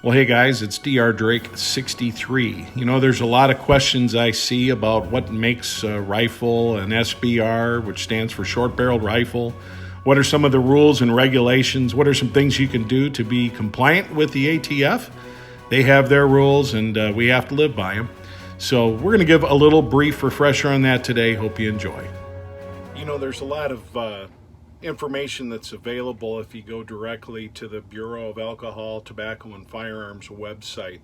Well, hey guys, it's DR Drake 63. You know, there's a lot of questions I see about what makes a rifle an SBR, which stands for short barreled rifle. What are some of the rules and regulations? What are some things you can do to be compliant with the ATF? They have their rules and we have to live by them. So we're going to give a little brief refresher on that today. Hope you enjoy. You know, there's a lot of information that's available if you go directly to the Bureau of Alcohol, Tobacco, and Firearms website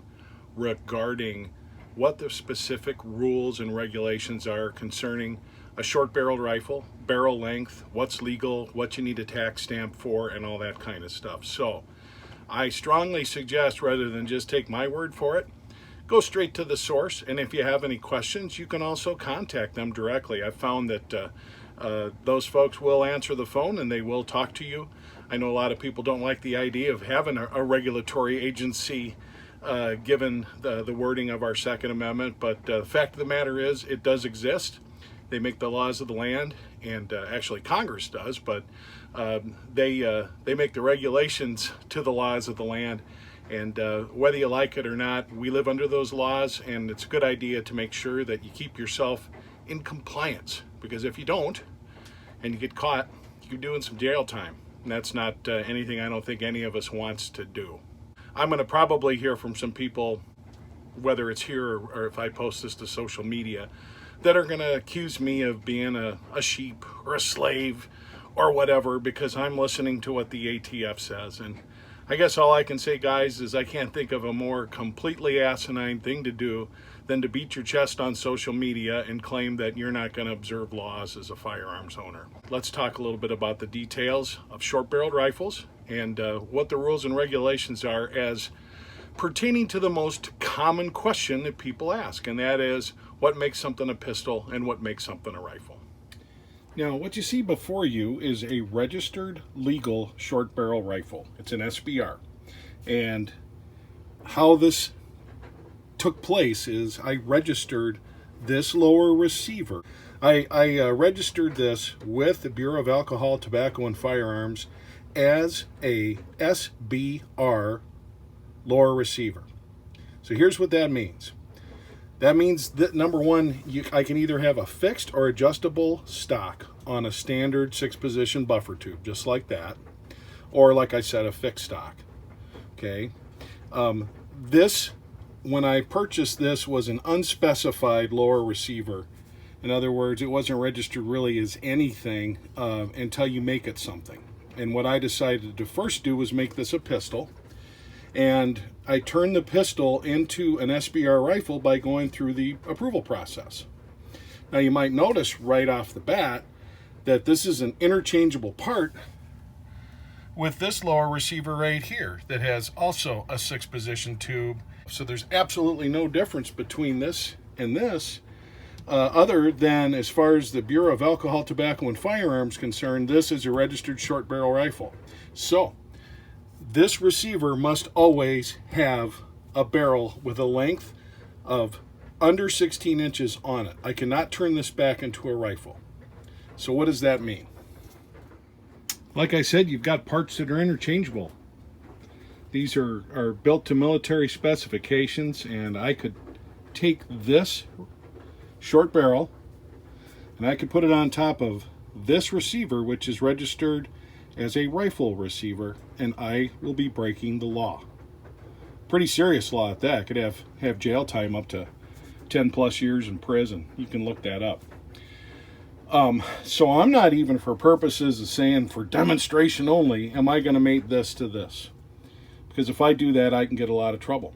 regarding what the specific rules and regulations are concerning a short-barreled rifle, barrel length, what's legal, what you need a tax stamp for, and all that kind of stuff. So I strongly suggest, rather than just take my word for it, go straight to the source, and if you have any questions, you can also contact them directly. I've found that those folks will answer the phone and they will talk to you. I know a lot of people don't like the idea of having a regulatory agency given the wording of our Second Amendment, but the fact of the matter is it does exist. They make the laws of the land, and actually Congress does, but they make the regulations to the laws of the land. And whether you like it or not, we live under those laws, and it's a good idea to make sure that you keep yourself in compliance, because if you don't and you get caught, you're doing some jail time, and that's not anything I don't think any of us wants to do. I'm going to probably hear from some people, whether it's here or if I post this to social media, that are going to accuse me of being a sheep or a slave or whatever because I'm listening to what the ATF says. And I guess all I can say, guys, is I can't think of a more completely asinine thing to do than to beat your chest on social media and claim that you're not going to observe laws as a firearms owner. Let's talk a little bit about the details of short-barreled rifles and what the rules and regulations are as pertaining to the most common question that people ask, and that is, what makes something a pistol and what makes something a rifle? Now, what you see before you is a registered legal short barrel rifle. It's an SBR. And how this took place is I registered this lower receiver. I registered this with the Bureau of Alcohol, Tobacco, and Firearms as a SBR lower receiver. So here's what that means. That means that, number one, I can either have a fixed or adjustable stock on a standard 6-position buffer tube, just like that, or like I said, a fixed stock. Okay. This, when I purchased this, was an unspecified lower receiver. In other words, it wasn't registered really as anything until you make it something. And what I decided to first do was make this a pistol. And I turned the pistol into an SBR rifle by going through the approval process. Now you might notice right off the bat that this is an interchangeable part with this lower receiver right here that has also a 6-position tube. So there's absolutely no difference between this and this, other than, as far as the Bureau of Alcohol, Tobacco, and Firearms concerned, this is a registered short barrel rifle. So this receiver must always have a barrel with a length of under 16 inches on it. I cannot turn this back into a rifle. So what does that mean? Like I said, you've got parts that are interchangeable. These are built to military specifications, and I could take this short barrel and I could put it on top of this receiver, which is registered as a rifle receiver, and I will be breaking the law. Pretty serious law at that. Could have jail time up to 10 plus years in prison. You can look that up. So I'm not even, for purposes of saying for demonstration only, am I going to mate this to this. Because if I do that, I can get a lot of trouble.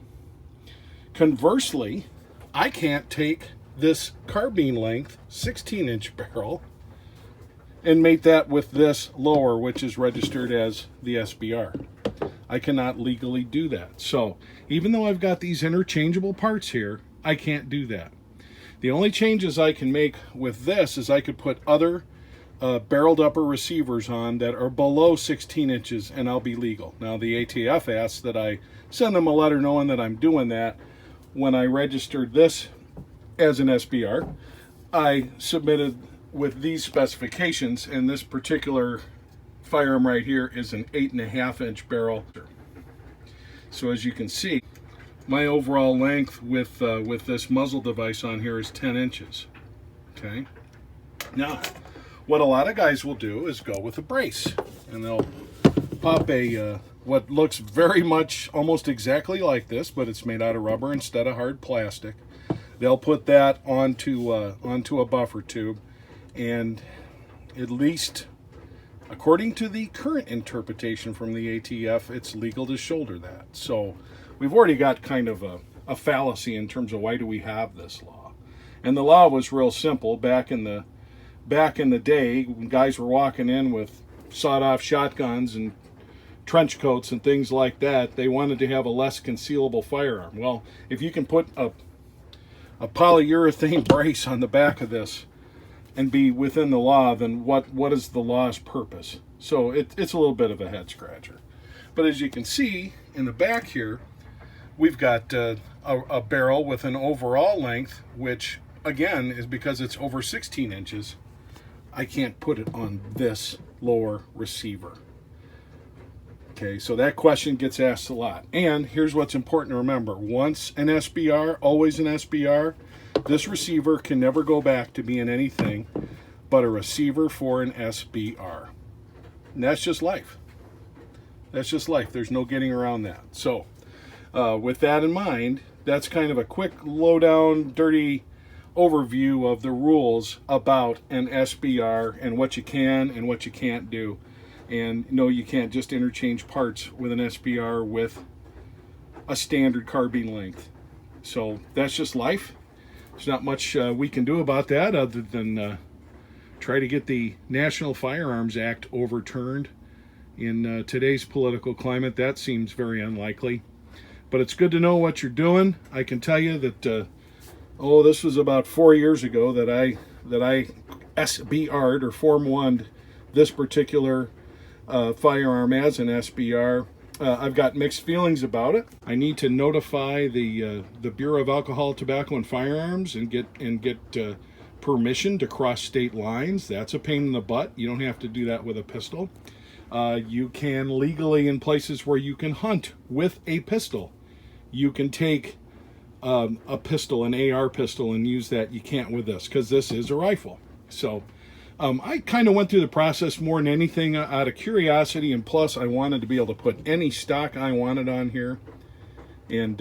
Conversely, I can't take this carbine length 16-inch barrel and mate that with this lower, which is registered as the SBR. I cannot legally do that. So even though I've got these interchangeable parts here, I can't do that. The only changes I can make with this is I could put other barreled upper receivers on that are below 16 inches, and I'll be legal. Now the ATF asks that I send them a letter knowing that I'm doing that. When I registered this as an SBR, I submitted with these specifications, and this particular firearm right here is an 8.5-inch barrel. So as you can see, my overall length with this muzzle device on here is 10 inches. Okay. Now, what a lot of guys will do is go with a brace, and they'll pop a what looks very much almost exactly like this, but it's made out of rubber instead of hard plastic. They'll put that onto a buffer tube, and at least according to the current interpretation from the ATF, it's legal to shoulder that. So we've already got kind of a fallacy in terms of why do we have this law. And the law was real simple back in the day when guys were walking in with sawed-off shotguns and trench coats and things like that. They wanted to have a less concealable firearm. Well, if you can put a polyurethane brace on the back of this and be within the law, then what is the law's purpose? So it's a little bit of a head scratcher. But as you can see in the back here, we've got a barrel with an overall length, which again is because it's over 16 inches. I can't put it on this lower receiver. Okay, so that question gets asked a lot. And here's what's important to remember. Once an SBR, always an SBR. This receiver can never go back to being anything but a receiver for an SBR. And that's just life. That's just life. There's no getting around that. So with that in mind, that's kind of a quick, low-down, dirty overview of the rules about an SBR and what you can and what you can't do. And no, you can't just interchange parts with an SBR with a standard carbine length. So that's just life. There's not much we can do about that other than try to get the National Firearms Act overturned. In today's political climate, that seems very unlikely. But it's good to know what you're doing. I can tell you that, this was about 4 years ago that I SBR'd or Form 1'd this particular firearm as an SBR. I've got mixed feelings about it. I need to notify the Bureau of Alcohol, Tobacco, and Firearms and get permission to cross state lines. That's a pain in the butt. You don't have to do that with a pistol. You can legally, in places where you can hunt with a pistol, you can take a pistol, an AR pistol, and use that. You can't with this because this is a rifle. So I kind of went through the process more than anything out of curiosity, and plus I wanted to be able to put any stock I wanted on here. And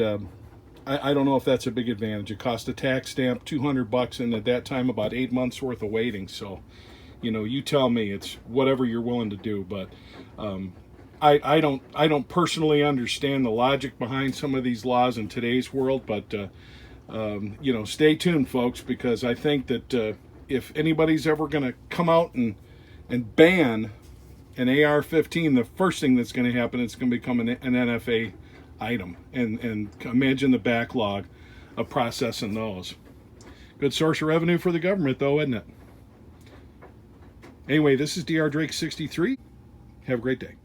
I don't know if that's a big advantage. It cost a tax stamp $200, and at that time about 8 months worth of waiting. So, you tell me. It's whatever you're willing to do. But I don't personally understand the logic behind some of these laws in today's world. But stay tuned, folks, because I think that if anybody's ever going to come out and ban an AR-15, the first thing that's going to happen is going to become an NFA item. And imagine the backlog of processing those. Good source of revenue for the government, though, isn't it? Anyway, this is DR Drake 63. Have a great day.